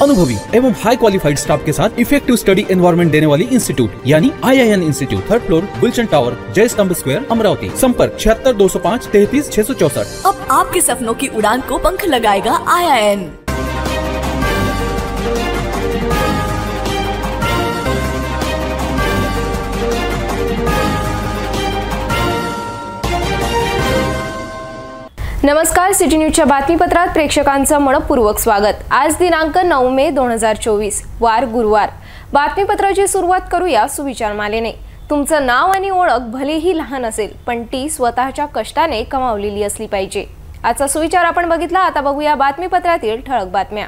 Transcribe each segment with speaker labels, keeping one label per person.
Speaker 1: अनुभवी एवं हाई qualified staff के साथ इफेक्टिव स्टडी एनवायरनमेंट देने वाली इंस्टीट्यूट यानी IIN institute, 3rd floor, Gulshan tower, Jai Stambh square, Amravati. संपर्क 76 205 33 664।
Speaker 2: अब आपके सपनों की उड़ान को पंख लगाएगा IIN।
Speaker 3: नमस्कार, सिटी न्यूजच्या बातमीपत्रात प्रेक्षकांचं मनपूर्वक स्वागत। आज दिनांक 9 मे 2024, वार गुरुवार। बातमीपत्राची सुरुवात करूया सुविचारमालेने। तुमचं नाव आणि ओळख भलेही लहान असेल, पण ती स्वतःच्या कष्टाने कमावलेली असली पाहिजे। आजचा सुविचार आपण बघितला। आता बघूया बातमीपत्रातील ठळक बातम्या।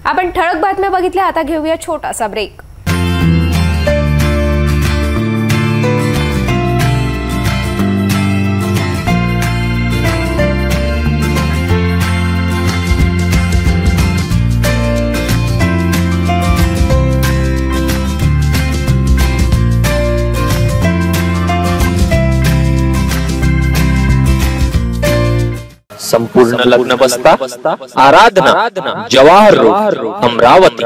Speaker 3: आपण ठळक बातम्या बघितल्या। आता घेऊया छोटासा ब्रेक।
Speaker 4: संपूर्ण लग्न बसता आराधना जवाहर रोड अमरावती।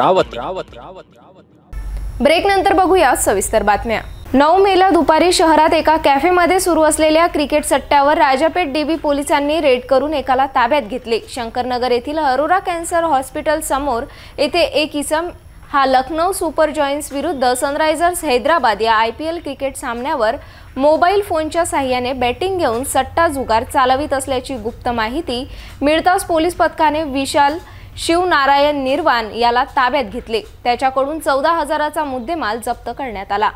Speaker 3: ब्रेक नंतर बघूया सविस्तर बातम्या। 9 मेला दुपारी शहरात एका कॅफेमध्ये सुरू असलेल्या क्रिकेट सट्ट्यावर राजापेठ DB पोलिसांनी रेड करून एकाला ताब्यात घेतले। शंकरनगर येथील अरोरा कॅन्सर हॉस्पिटल समोर येथे एक इसम हा लखनौ सुपर जॉयंट्स विरुद्ध सनरायझर्स हैदराबाद या IPL क्रिकेट सामन्यावर मोबाईल फोनच्या साहाय्याने बॅटिंग घेऊन सट्टा जुगार चालवित असल्याची गुप्त माहिती मिळताच पोलीस पथकाने विशाल शिवनारायण निर्वाण याला ताब्यात घेतले। त्याच्याकडून 14,000चा मुद्देमाल जप्त करण्यात आला।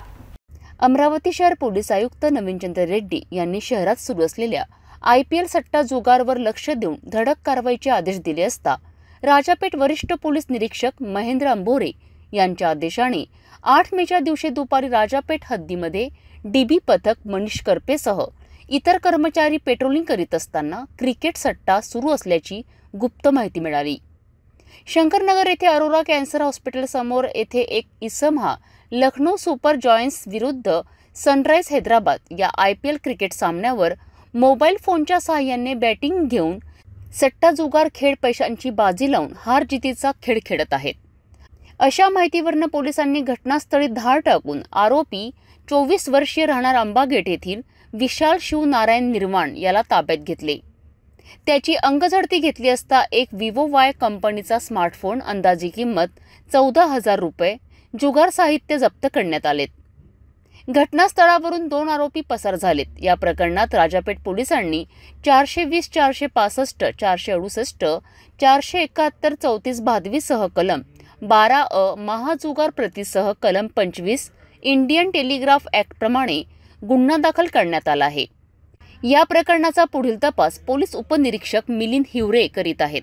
Speaker 5: अमरावती शहर पोलीस आयुक्त नवीनचंद्र रेड्डी यांनी शहरात सुरू असलेल्या IPL सट्टा जुगारवर लक्ष देऊन धडक कारवाईचे आदेश दिले असता राजापेठ वरिष्ठ पोलीस निरीक्षक महेंद्र अंबोरे यांच्या आदेशाने 8 मेच्या दिवशी दुपारी राजापेठ हद्दीमध्ये DB पथक मनीष करपेसह इतर कर्मचारी पेट्रोलिंग करीत असताना क्रिकेट सट्टा सुरू असल्याची गुप्त माहिती मिळाली। शंकरनगर येथे अरोरा कॅन्सर हॉस्पिटल समोर येथे एक इसम हा लखनौ सुपर जॉयंट्स विरुद्ध सनराइज हैदराबाद या IPL क्रिकेट सामन्यावर मोबाईल फोनच्या साहाय्याने बॅटिंग घेऊन सट्टा जुगार खेळ पैशांची बाजी लावून हार जितीचा खेळ खेळत आहेत। अशा माहितीवरून पोलिसांनी घटनास्थळी धाड टाकून आरोपी 24 वर्षीय राहणार अंबागेट येथील विशाल शिवनारायण निर्वाण याला ताब्यात घेतले। त्याची अंगझडती घेतली असता एक Vivo Y कंपनीचा स्मार्टफोन अंदाजी किंमत 14,000 रुपये जुगार साहित्य जप्त करण्यात आलेत। घटनास्थळावरून 2 आरोपी पसार झालेत। या प्रकरणात राजापेठ पोलिसांनी 420, 465, 468, 471, 34 भादवी सह कलम 12A महाजुगार प्रतीसह कलम 25 इंडियन टेलिग्राफ ऍक्ट प्रमाणे गुन्हा दाखल करण्यात आला आहे। या प्रकरणाचा पुढील तपास पोलीस उपनिरीक्षक मिलिंद हिवरे करीत आहेत।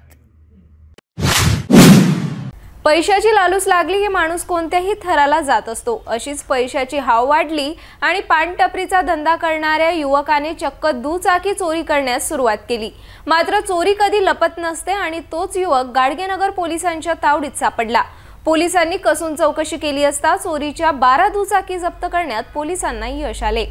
Speaker 3: पैशाची लालूच लागली की माणूस कोणत्याही थराला जात असतो। अशीच पैशाची हाव वाढली आणि पानटपरीचा धंदा करणाऱ्या युवकाने चक्क दुचाकी चोरी करण्यास सुरुवात केली। मात्र चोरी कधी लपत नसते आणि तोच युवक गाडगेनगर पोलिसांच्या तावडीत सापडला। पोलिसांनी कसून चौकशी केली असता चोरीच्या 12 दुचाकी जप्त करण्यात पोलिसांना यश आले।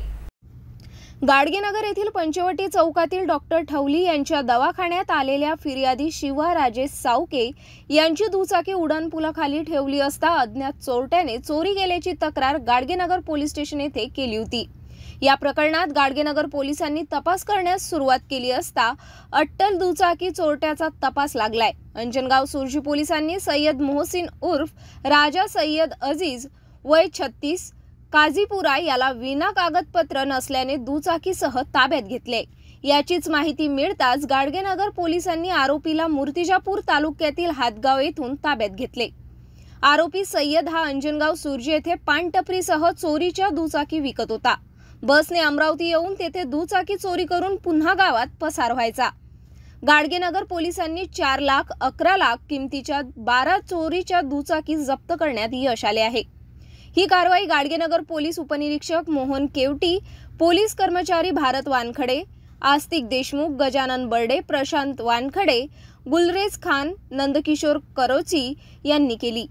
Speaker 3: गाडगेनगर येथील पंचवटी चौकातील डॉक्टर ठवली यांच्या दवाखान्यात आलेल्या फिर्यादी शिवा राजेश सावके यांची दुचाकी उड्डाणपुलाखाली ठेवली असता अज्ञात चोरट्याने चोरी केल्याची तक्रार गाडगेनगर पोलीस स्टेशन येथे केली होती। या प्रकरणात गाडगेनगर पोलिसांनी तपास करण्यास सुरुवात केली असता अट्टल दुचाकी चोरट्याचा तपास लागलाय। अंजनगाव सुरजी पोलिसांनी सय्यद मोहसिन उर्फ राजा सय्यद अजीज वय 36 काझीपुरा याला विना कागदपत्र नसल्याने दुचाकीसह ताब्यात घेतले। याचीच माहिती मिळताच गाडगेनगर पोलिसांनी आरोपीला मूर्तिजापूर तालुक्यातील हातगाव येथून ताब्यात घेतले। आरोपी सय्यद हा अंजनगाव सुरजी येथे पानटपरीसह चोरीच्या दुचाकी विकत होता। बसने अमरावती येऊन तेथे दुचाकी चोरी करून पुन्हा गावात पसार व्हायचा। गाडगेनगर पोलिसांनी 4,11,00,000 किमतीच्या 12 चोरीच्या दुचाकी जप्त करण्यात यश आले आहे। ही कारवाई गाडगेनगर पोलीस उपनिरीक्षक मोहन केवटी, पोलीस कर्मचारी भारत वानखडे, आस्तिक देशमुख, गजानन बर्डे, प्रशांत वानखडे, गुलरेज खान, नंदकिशोर करोची यांनी केली।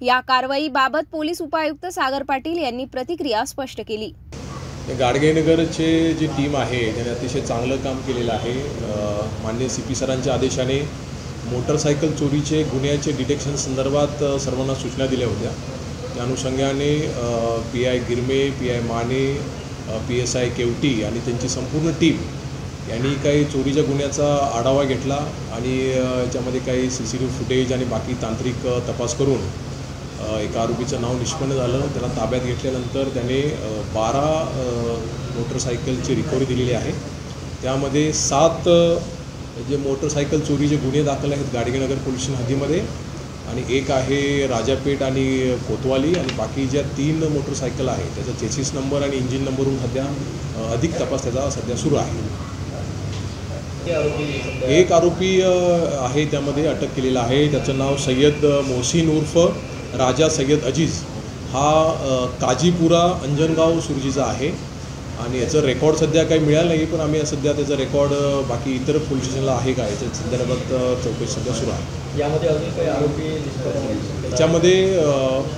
Speaker 3: या कारवाईबाबत पोलीस उपायुक्त सागर पाटील यांनी प्रतिक्रिया स्पष्ट केली।
Speaker 6: गाडगेनगरचे जी टीम आहे त्याने अतिशय चांगलं काम केलेलं आहे। माननीय CP सरांच्या आदेशाने मोटरसायकल चोरीचे गुन्ह्याचे डिटेक्शन संदर्भात सर्वांना सूचना दिल्या होत्या। त्या अनुषंगाने PI Girme, PI Mane, PSI Keoti आणि त्यांची संपूर्ण टीम यांनी काही चोरीच्या गुन्ह्याचा आढावा घेतला आणि याच्यामध्ये काही CCTV फुटेज आणि बाकी तांत्रिक तपास करून एका आरोपीचं नाव निष्पन्न झालं। त्याला ताब्यात घेतल्यानंतर त्याने 12 मोटरसायकलची रिकव्हरी दिलेली आहे। त्यामध्ये 7 जे मोटरसायकल चोरीचे गुन्हे दाखल आहेत गाडगेनगर पोलीस स्टेशन हद्दीमध्ये आणि एक आहे राजापेठ आणि कोतवाली आणि बाकी ज्या 3 मोटरसायकल आहेत त्याचा चेसिस नंबर आणि इंजिन नंबरवरून सध्या अधिक तपास त्याचा सध्या सुरू आहे। एक आरोपी आहे त्यामध्ये अटक केलेला आहे। त्याचं नाव सय्यद मोहसिन उर्फ राजा सय्यद अजीज हा काजीपुरा अंजनगाव सुरजीचा आहे आणि याचं रेकॉर्ड सध्या काही मिळालं नाही, पण आम्ही सध्या त्याचं रेकॉर्ड बाकी इतर पोलीस स्टेशनला आहे का याच्या संदर्भात चौकशी सध्या सुरू आहे।
Speaker 7: यामध्ये अजून काही आरोपी
Speaker 6: याच्यामध्ये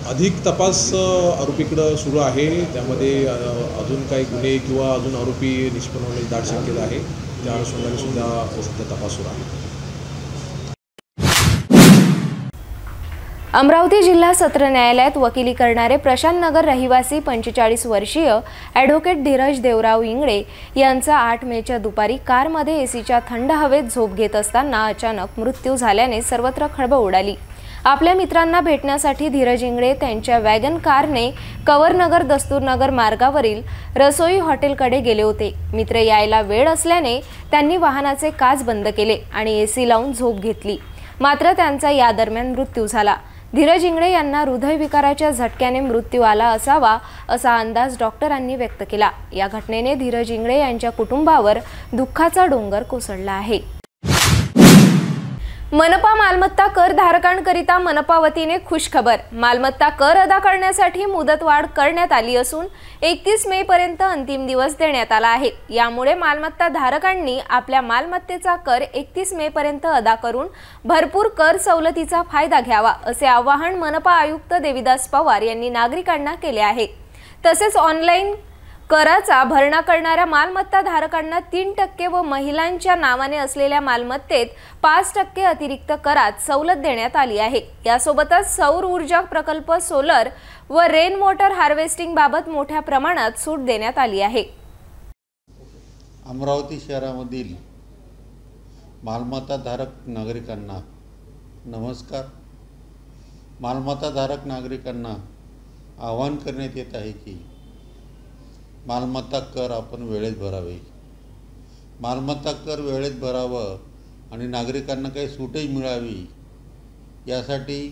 Speaker 6: अधिक तपास आरोपीकडं सुरू आहे। त्यामध्ये अजून काही गुन्हे किंवा अजून आरोपी निष्पन्न होण्याची दाट शक्यता आहे। त्या अनुषंगाने सुद्धा सध्या तपास सुरू आहे।
Speaker 3: अमरावती जिल्हा सत्र न्यायालयात वकिली करणारे प्रशांत नगर रहिवासी 45 वर्षीय ॲडव्होकेट धीरज देवराव इंगळे यांचा 8 मेच्या दुपारी कारमध्ये एसीच्या थंड हवेत झोप घेत असताना अचानक मृत्यू झाल्याने सर्वत्र खळबळ उडाली। आपल्या मित्रांना भेटण्यासाठी धीरज इंगळे त्यांच्या वॅगन कारने कवरनगर दस्तूरनगर मार्गावरील रसोई हॉटेलकडे गेले होते। मित्र यायला वेळ असल्याने त्यांनी वाहनाचे काच बंद केले आणि एसी लावून झोप घेतली, मात्र त्यांचा या दरम्यान मृत्यू झाला। धीरज इंगळे यांना हृदयविकाराच्या झटक्याने मृत्यू आला असावा असा अंदाज डॉक्टरांनी व्यक्त केला। या घटनेने धीरज इंगळे यांच्या कुटुंबावर दुःखाचा डोंगर कोसळला आहे। मनपा मालमत्ता कर धारकांकरिता मनपा वतीने खुशखबर। मालमत्ता कर अदा करण्यासाठी मुदतवाढ करण्यात आली असून 31 मे पर्यंत अंतिम दिवस देण्यात आला आहे। यामुळे मालमत्ता धारकांनी आपल्या मालमत्तेचा कर 31 मे पर्यंत अदा करून भरपूर कर सवलतीचा फायदा घ्यावा असे आवाहन मनपा आयुक्त देविदास पवार यांनी नागरिकांना केले आहे। तसेच ऑनलाईन कराचा भरणा करणाऱ्या मालमत्ता धारकांना 3% व महिलांच्या नावाने असलेल्या मालमत्तेत 5% अतिरिक्त करात सवलत देण्यात आली आहे। यासोबतच सौर ऊर्जा प्रकल्प, सोलर व रेन वॉटर हार्वेस्टिंग बाबत मोठ्या प्रमाणात सूट देण्यात आली आहे।
Speaker 8: अमरावती शहरामधील मालमत्ता धारक नागरिकांना नमस्कार। मालमत्ता धारक नागरिकांना आवाहन करण्यात येत आहे की मालमत्ता कर आपण वेळेत भरावे। मालमत्ता कर वेळेत भरावं आणि नागरिकांना काही सूटही मिळावी यासाठी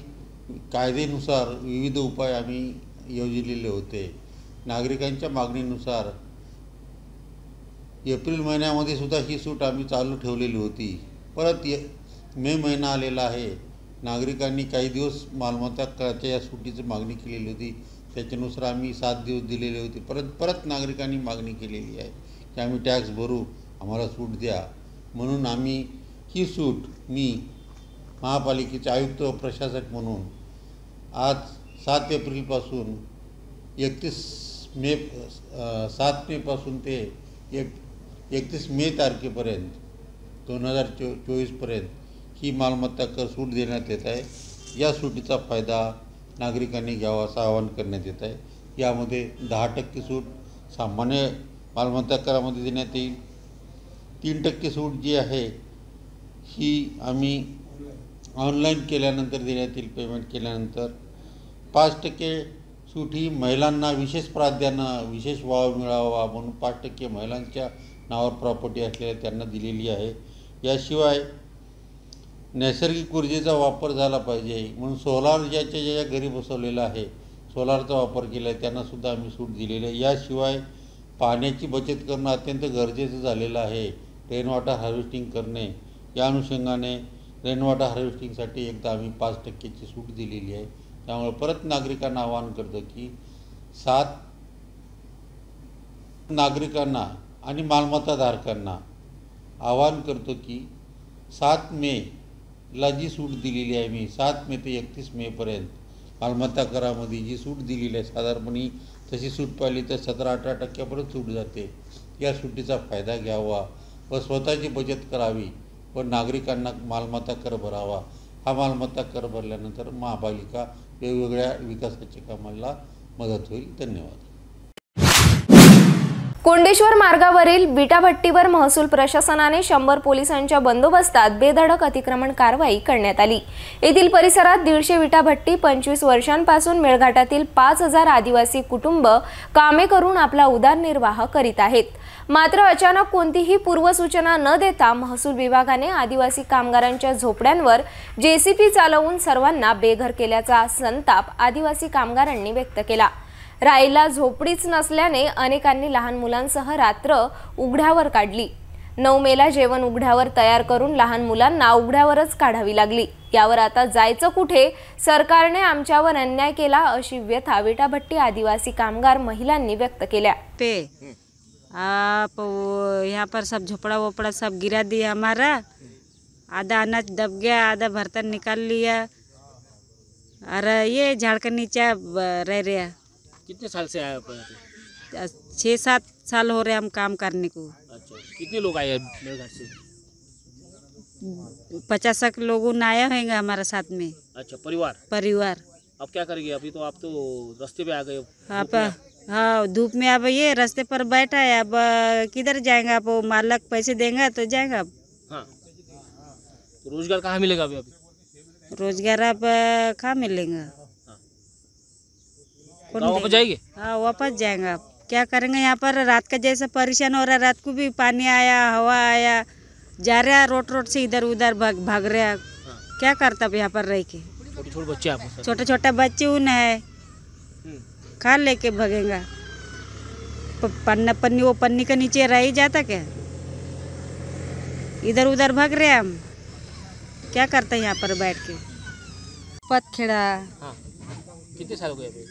Speaker 8: कायदेनुसार विविध उपाय आम्ही योजलेले होते। नागरिकांच्या मागणीनुसार एप्रिल महिन्यामध्ये सुद्धा ही सूट आम्ही चालू ठेवलेली होती। परत मे महिना आलेला आहे, नागरिकांनी काही दिवस मालमत्ता कराच्या या सूटीची मागणी केलेली होती, त्याच्यानुसार आम्ही 7 दिवस दिलेले होते। परत नागरिकांनी मागणी केलेली आहे की आम्ही टॅक्स भरू, आम्हाला सूट द्या, म्हणून आम्ही ही सूट मी महापालिकेचे आयुक्त व प्रशासक म्हणून आज 7 एप्रिलपासून 7 मेपासून ते 31 मे तारखेपर्यंत 2024पर्यंत ही मालमत्ता कर सूट देण्यात येत आहे। या सूटीचा फायदा नागरिकांनी घ्यावा असं आवाहन करण्यात येत आहे। यामध्ये 10% सूट सामान्य मालमत्ता करामध्ये देण्यात येईल। 3% सूट जी आहे ही आम्ही ऑनलाईन केल्यानंतर देण्यात येईल, पेमेंट केल्यानंतर। 5% सूट ही महिलांना विशेष प्राधान्य, विशेष वाव मिळावा म्हणून 5% महिलांच्या नावावर प्रॉपर्टी असलेल्या त्यांना दिलेली आहे। याशिवाय नैसर्गिक ऊर्जेचा वापर झाला पाहिजे म्हणून सोलार ज्या घरी बसवलेला आहे, सोलारचा वापर केला आहे, त्यांनासुद्धा आम्ही सूट दिलेली आहे। याशिवाय पाण्याची बचत करणं अत्यंत गरजेचं झालेलं आहे. रेन वॉटर हार्वेस्टिंग करणे, या अनुषंगाने रेन वॉटर हार्वेस्टिंगसाठी एकदा आम्ही 5% सूट दिलेली आहे. त्यामुळे परत नागरिकांना आवाहन करतो की 7 नागरिकांना आणि मालमत्ताधारकांना आवाहन करतो की 7 मेला जी सूट दिलेली आहे, मी 7 मे ते 31 मेपर्यंत मालमत्ता करामध्ये जी सूट दिलेली आहे, साधारणपणे तशी सूट पाहिली तर 17-18% सूट जाते. या सुटीचा फायदा घ्यावा व स्वतःची बचत करावी व नागरिकांना मालमत्ता कर भरावा. हा मालमत्ता कर भरल्यानंतर महापालिका वेगवेगळ्या विकासाच्या कामाला मदत होईल. धन्यवाद.
Speaker 3: कोंडेश्वर मार्गावरील विटाभट्टीवर महसूल प्रशासनाने 100 पोलिसांच्या बंदोबस्तात बेधडक अतिक्रमण कारवाई करण्यात आली. येथील परिसरात 150 विटाभट्टी 25 वर्षांपासून मेळघाटातील 5000 आदिवासी कुटुंब कामे करून आपला उदरनिर्वाह करीत आहेत. मात्र अचानक कोणतीही पूर्वसूचना न देता महसूल विभागाने आदिवासी कामगारांच्या झोपड्यांवर JCB चालवून सर्वांना बेघर केल्याचा संताप आदिवासी कामगारांनी व्यक्त केला. राईला झोपडीच नसल्याने अनेकांनी लहान मुलांसह रात्र उघड्यावर काढली. 9 मेला जेवण उघड्यावर तयार करून लहान मुलांना उघड्यावरच काढावी लागली. यावर आता जायचं कुठे? सरकारने आमच्यावर अन्याय केला अशी व्यथा विटाभट्टी आदिवासी कामगार महिलांनी व्यक्त केल्या.
Speaker 9: आप यहाँ पर सब झोपड़ा वोपड़ा सब गिरा दिया हमारा. आधा अनाज दब गया, आधा बर्तन निकाल लिया. अरे ये झाड़ के नीचे रह रहे.
Speaker 10: कितने साल से आए आप?
Speaker 9: 6-7 साल हो रहे हम काम करने को.
Speaker 10: अच्छा, कितने लोग आए मेळघाट से?
Speaker 9: 50 लोगों आए होंगे हमारे साथ में.
Speaker 10: अच्छा, परिवार. अब क्या करेंगे? अभी तो आप तो रास्ते पे आ गए.
Speaker 9: हाँ, धूप में अब ये रास्ते पर बैठा है. अब किधर जाएंगे? अब मालिक पैसे देंगे तो जाएंगे. अब
Speaker 10: हाँ, तो रोजगार कहाँ मिलेगा अभी?
Speaker 9: रोजगार अब कहाँ मिलेगा?
Speaker 10: वापस जाएंगे?
Speaker 9: हाँ, वापस जाएंगे. अब क्या करेंगे? यहाँ पर रात का जैसा परेशान हो रहा है. रात को भी पानी आया, हवा आया, जा रहा रोड से इधर उधर भाग रहा.
Speaker 10: हाँ.
Speaker 9: क्या करता अब यहाँ पर रह के?
Speaker 10: छोटे बच्चे आप?
Speaker 9: छोटे बच्चे उन है, खा लेके भगेगा. पन्नी के नीचे रह ही जाता क्या? इधर उधर भाग रहे हम. क्या करते हैं यहाँ पर बैठ के? पतखेड़ा.
Speaker 10: हाँ. कितने साल हो गए अभी?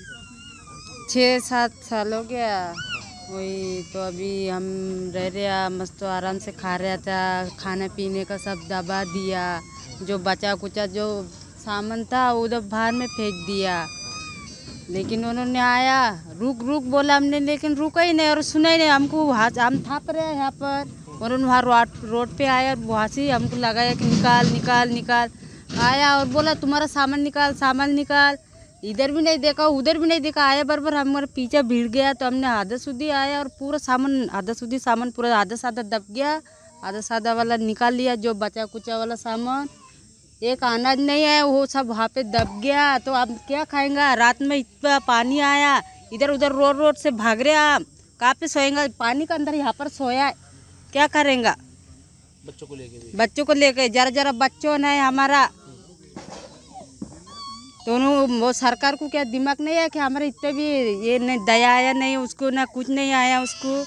Speaker 9: 6-7 साल हो गया. वही तो अभी हम रह रहे मस्त तो आराम से खा रहा था. खाने पीने का सब दबा दिया. जो बचा कुचा जो सामान था उधर बाहर में फेंक दिया. लेकिन उन्होंने आया, रुक बोला हमने, लेकिन रुका ही नहीं और सुना ही नहीं. हमको हम थाप रहे हैं यहाँ पर. उन्होंने वहाँ रोड पे आया और वहाँ से हमको लगाया कि निकाल. आया और बोला तुम्हारा सामान निकाल. इधर भी नहीं देखा, उधर भी नहीं देखा. आया बराबर हमारे पीछे भीड़ गया तो हमने आधा सूधी आया और पूरा सामान पूरा आधा साधा दब गया. आधा साधा वाला निकाल लिया. जो बचा कुचा वाला सामान, एक अनाज नहीं है वो सब वहाँ पे दब गया. तो अब क्या खाएंगा? रात में इतना पानी आया, इधर उधर रोड से भाग रहे हम. कहाँ पे सोएंगा? पानी के अंदर यहाँ पर सोया है. क्या करेंगा? बच्चों को लेके जरा बच्चों ने हमारा दोनों. वो सरकार को क्या दिमाग नहीं है कि हमारे इतने भी ये नहीं दया आया नहीं उसको, ना कुछ नहीं आया उसको.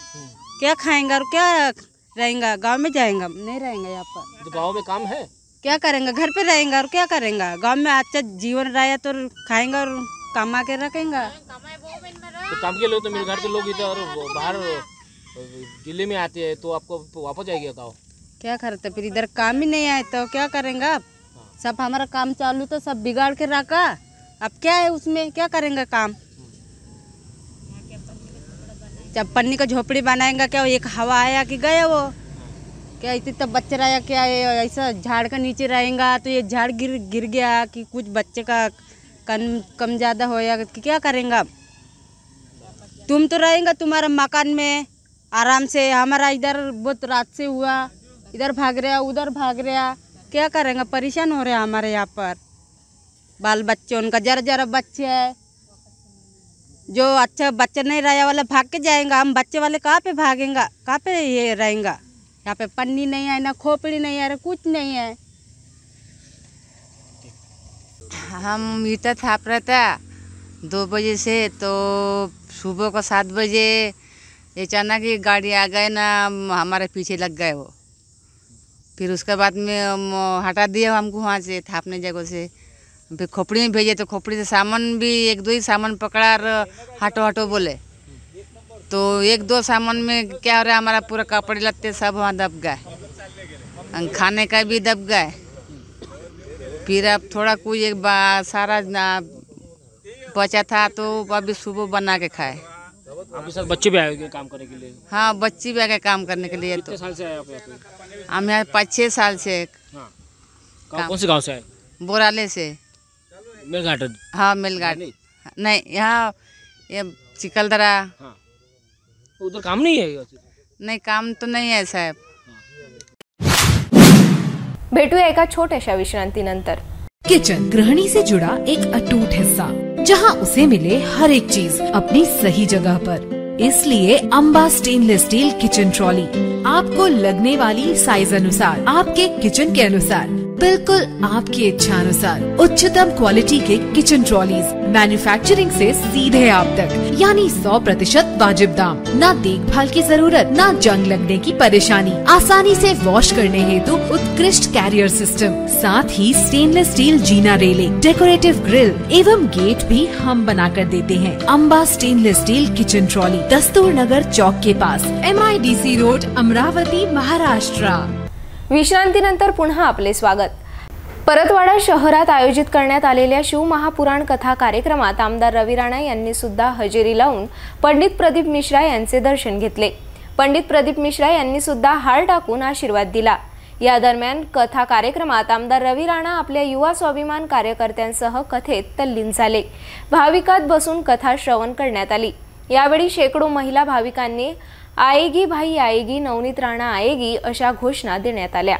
Speaker 9: क्या खाएंगा और क्या रहेंगा? गांव में जाएंगा? नहीं रहेंगा यहाँ पर.
Speaker 10: तो गांव में काम है,
Speaker 9: क्या करेंगे? घर पे रहेंगे और क्या करेंगा? गांव में अच्छा जीवन रहा तो खाएंगे और कमा के रखेंगे.
Speaker 10: तो काम के लिए तो मेळघाट के लोग इधर बाहर जिले में आते हैं, तो आपको वापस जाएगा गाँव.
Speaker 9: क्या करते? फिर इधर काम ही नहीं आए तो क्या करेंगे? अब सब हमारा काम चालू तो सब बिगाड़ के रखा. अब क्या है उसमें? क्या करेंगे काम? जब पन्नी का झोपड़ी बनाएंगे क्या? एक हवा आया कि गए वो क्या? इतने तब बच्चे रहा क्या? ऐसा झाड़ का नीचे रहेगा तो ये झाड़ गिर गया कि कुछ बच्चे का कम ज़्यादा होया कि क्या करेंगे? अब तुम तो रहेंगे तुम्हारा मकान में आराम से. हमारा इधर बहुत रात से हुआ, इधर भाग रहा उधर भाग रहा. क्या करेंगे? परेशान हो रहे हैं हमारे यहाँ पर बाल बच्चे. उनका जरा बच्चे है, जो अच्छा बच्चा नहीं रहा वाला भाग के जाएंगे. हम बच्चे वाले कहाँ पे भागेंगे? कहाँ पे ये रहेंगे? यहाँ पे पन्नी नहीं है, ना खोपड़ी नहीं है, कुछ नहीं है.
Speaker 11: हम ईटा थाप रहा था 2 बजे से, तो सुबह को 7 बजे
Speaker 9: अचानक ही गाड़ी आ गए ना, हमारे पीछे लग गए वो। फिर उसके बाद में हटा दिए हमको वहाँ से, था अपने जगह से। फिर खोपड़ी में भेजे तो खोपड़ी से सामान भी एक दो ही सामान पकड़ा और हटो हटो बोले। तो एक दो सामान में क्या हो रहा है, हमारा पूरा कपड़े लत्ते सब वहाँ दब गए, खाने का भी दब गए। फिर अब थोड़ा कुछ एक सारा बचा था तो अभी सुबह बना के खाए।
Speaker 10: आपके साथ बच्चे भी आए काम करने के लिए?
Speaker 9: हाँ, बच्चे भी आ गए काम करने के लिए।
Speaker 10: कितने साल से आए आप यहाँ पे?
Speaker 9: हम यहाँ 5-6 साल से।
Speaker 10: हाँ। कौन से गांव से आए?
Speaker 9: बोराले से।
Speaker 10: मेलघाट?
Speaker 9: हाँ, मेलघाट नहीं, यहाँ ये चिकलदरा।
Speaker 10: हाँ। उधर काम नहीं है?
Speaker 9: नहीं, काम तो नहीं है साहब।
Speaker 3: भेटूया एका छोट्याशा विश्रांतीनंतर।
Speaker 12: किचन गृहिणी से जुड़ा एक अटूट हिस्सा, जहां उसे मिले हर एक चीज अपनी सही जगह पर। इसलिए Amba stainless steel kitchen trolley आपको लगने वाली साइज अनुसार, आपके किचन के अनुसार, बिल्कुल आपकी इच्छा अनुसार उच्चतम क्वालिटी के किचन ट्रॉलीज मैन्युफैक्चरिंग से सीधे आप तक, यानी 100% वाजिब दाम। ना देखभाल की जरूरत, ना जंग लगने की परेशानी, आसानी से वॉश करने हेतु उत्कृष्ट कैरियर सिस्टम, साथ ही स्टेनलेस स्टील जीना रेलिंग, डेकोरेटिव ग्रिल एवं गेट भी हम बना कर देते हैं। Amba stainless steel kitchen trolley, Dastur Nagar Chowk के पास, MIDC रोड, अमरावती, महाराष्ट्र।
Speaker 3: विश्रांतीनंतर पुन्हा आपले स्वागत। परतवाडा शहरात आयोजित करण्यात आलेल्या शिवमहापुराण कथा कार्यक्रमात आमदार रवी राणा यांनी सुद्धा हजेरी लावून पंडित प्रदीप मिश्रा यांचे दर्शन घेतले। पंडित प्रदीप मिश्रा यांनी सुद्धा हार टाकून आशीर्वाद दिला। या दरम्यान कथा कार्यक्रमात आमदार रवी राणा आपल्या युवा स्वाभिमान कार्यकर्त्यांसह कथेत तल्लीन झाले। भाविकात बसून कथा श्रवण करण्यात आली। यावेळी शेकडो महिला भाविकांनी आएगी भाई आएगी, नवनीत राणा आएगी अशा घोषणा देण्यात आल्या।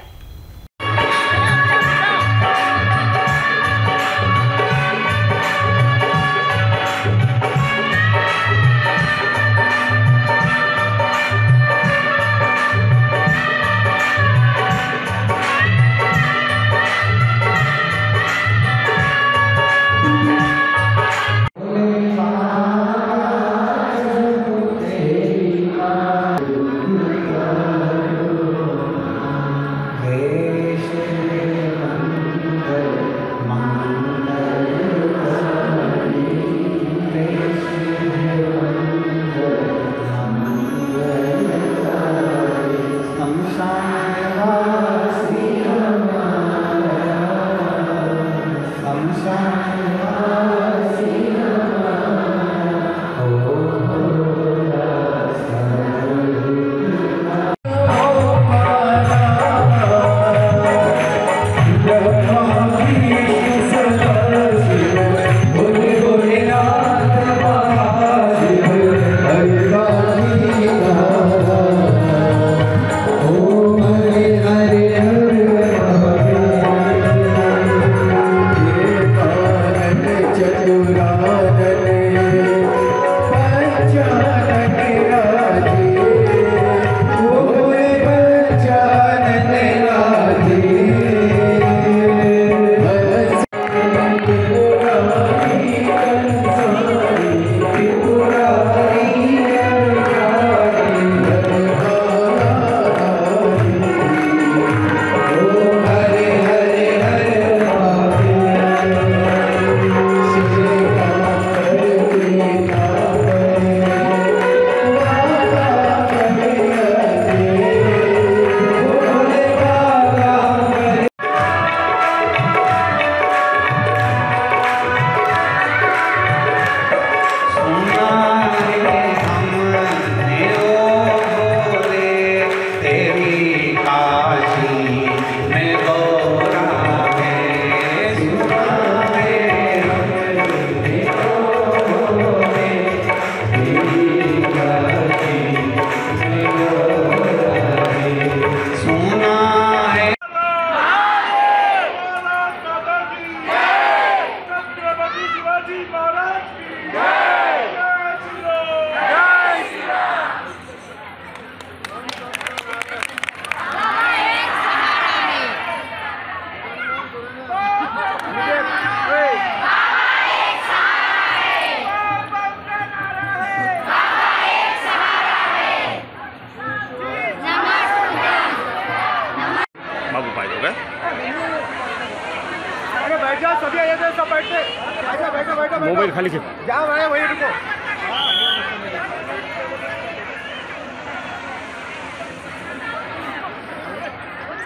Speaker 13: मोबाइल खाली खेल जाओ भाई वही रुको।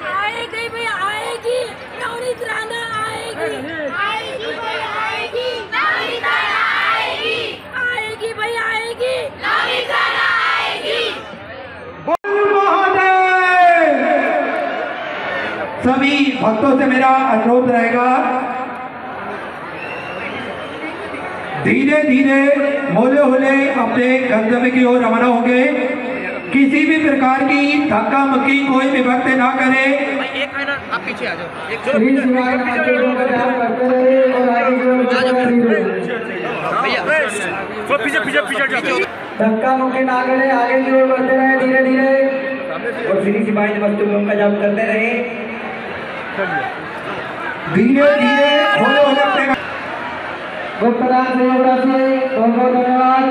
Speaker 14: आएगी भैया आएगी, नवनीत राणा आएगी, आएगी भैया आएगी, नवनीत राणा आएगी, आएगी भैया आएगी, नवनीत राणा आएगी।
Speaker 15: सभी भक्तों से मेरा अनुरोध रहेगा, धीरे धीरे होले होले अपने गंतव्य की ओर रवाना होंगे। किसी भी प्रकार की धक्का मुक्की कोई भी भक्त ना करे।
Speaker 13: एक मिनट आप पीछे आ जाओ। पीछे पीछे पीछे
Speaker 15: धक्का मुक्की ना करे, आगे की ओर बढ़ते रहे धीरे धीरे और श्री शिवाय नमस्तुभ्यं का जाप करते रहे। धीरे धीरे होले होले अपने गुप्तदान से बहुत बहुत धन्यवाद।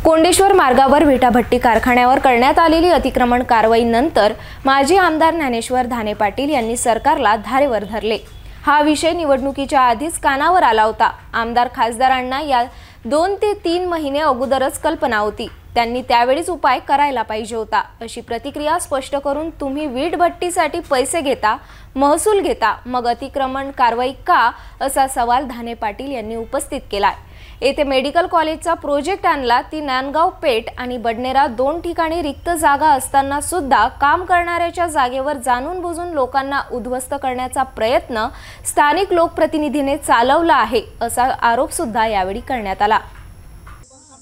Speaker 3: कोंडेश्वर मार्गावर विटाभट्टी कारखान्यावर करण्यात आलेली अतिक्रमण कारवाईनंतर माजी आमदार ज्ञानेश्वर धाने पाटील यांनी सरकारला धारेवर धरले। हा विषय निवडणुकीच्या आधीच कानावर आला होता। आमदार खासदारांना या 2 ते 3 महिने अगोदरच कल्पना होती, त्यांनी त्यावेळीच उपाय करायला पाहिजे होता, अशी प्रतिक्रिया स्पष्ट करून तुम्ही वीटभट्टीसाठी पैसे घेता, महसूल घेता, मग अतिक्रमण कारवाई का, असा सवाल धाने पाटील यांनी उपस्थित केलाय। येथे मेडिकल कॉलेजचा प्रोजेक्ट आणला, ती नांदगाव पेठ आणि बडनेरा 2 ठिकाणी रिक्त जागा असताना सुद्धा काम करणाऱ्याच्या जागेवर जाणून बुजून लोकांना उद्ध्वस्त करण्याचा प्रयत्न स्थानिक लोकप्रतिनिधीने चालवला आहे, असा आरोप सुद्धा यावेळी करण्यात आला।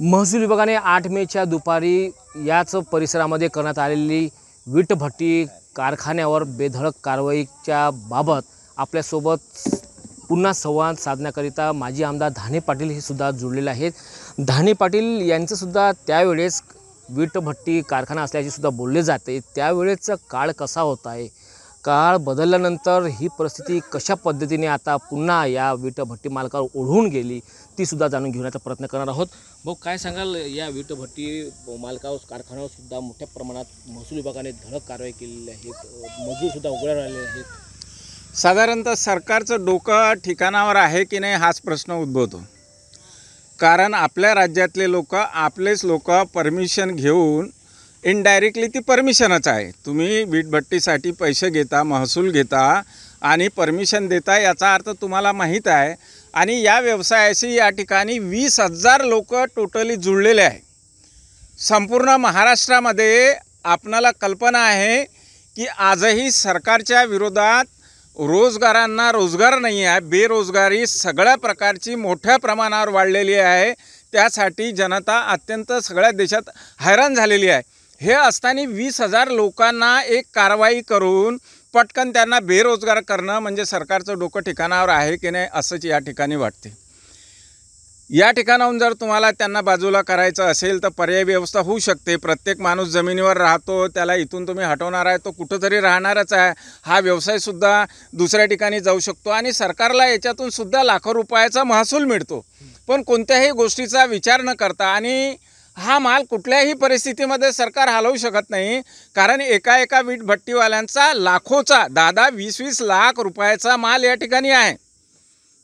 Speaker 10: महसूल विभागाने 8 मेच्या दुपारी याच परिसरामध्ये करण्यात आलेली वीटभट्टी कारखान्यावर बेधडक कारवाईच्या बाबत आपल्यासोबत पुन्हा संवाद साधण्याकरिता माजी आमदार धाने पाटील हे सुद्धा जुळलेले आहेत। धाने पाटील यांचं सुद्धा त्यावेळेस वीटभट्टी कारखाना असल्याचे सुद्धा बोलले जाते। त्यावेळेचा काळ कसा होता आहे, काळ बदलल्यानंतर ही परिस्थिती कशा पद्धतीने आता पुन्हा या वीटभट्टी मालकावर ओढून गेली, ती सुद्धा जाणून घेण्याचा प्रयत्न करणार आहोत। भाऊ, काय सांगाल, या वीटभट्टी मालकावर कारखान्यावर सुद्धा मोठ्या प्रमाणात महसूल विभागाने धडक कारवाई केलेली आहे, मजूर सुद्धा उघड्यावर आलेले आहेत।
Speaker 16: साधारणतः सरकारचं डोकं ठिकाणावर आहे की नाही हाच प्रश्न उद्भवतो। कारण आपल्या राज्यातले लोक, आपलेच लोक परमिशन घेऊन इनडायरेक्टली ती परमिशनच आहे। तुम्ही वीटभट्टीसाठी पैसे घेता, महसूल घेता आणि परमिशन देता, याचा अर्थ तुम्हाला माहीत आहे। आणि या व्यवसायाशी या ठिकाणी 20,000 लोक टोटली जुळलेले आहे। संपूर्ण महाराष्ट्रामध्ये आपणाला कल्पना आहे की आजही सरकारच्या विरोधात रोजगारांना रोजगार नाही आहे, बेरोजगारी सगळ्या प्रकारची मोठ्या प्रमाणावर वाढलेली आहे। त्यासाठी जनता अत्यंत सगळ्या देशात हैराण झालेली आहे। हे असताना 20,000 लोकांना एक कारवाई करून पटकन त्यांना बेरोजगार करणं म्हणजे सरकारचं डोकं ठिकाणावर आहे की नाही असंच या ठिकाणी वाटते। या ठिकाणाहून जर तुम्हाला त्यांना बाजूला करायचं असेल तर पर्यायी व्यवस्था होऊ शकते। प्रत्येक माणूस जमिनीवर राहतो, त्याला इथून तुम्ही हटवणार आहे तो कुठंतरी राहणारच आहे। हा व्यवसायसुद्धा दुसऱ्या ठिकाणी जाऊ शकतो आणि सरकारला याच्यातून सुद्धा लाखो रुपयाचा महसूल मिळतो। पण कोणत्याही गोष्टीचा विचार न करता आणि हा माल कुठल्याही परिस्थितीमध्ये सरकार हलवू शकत नाही। कारण एका वीटभट्टीवाल्यांचा लाखोचा 10-20 लाख रुपयाचा माल या ठिकाणी आहे।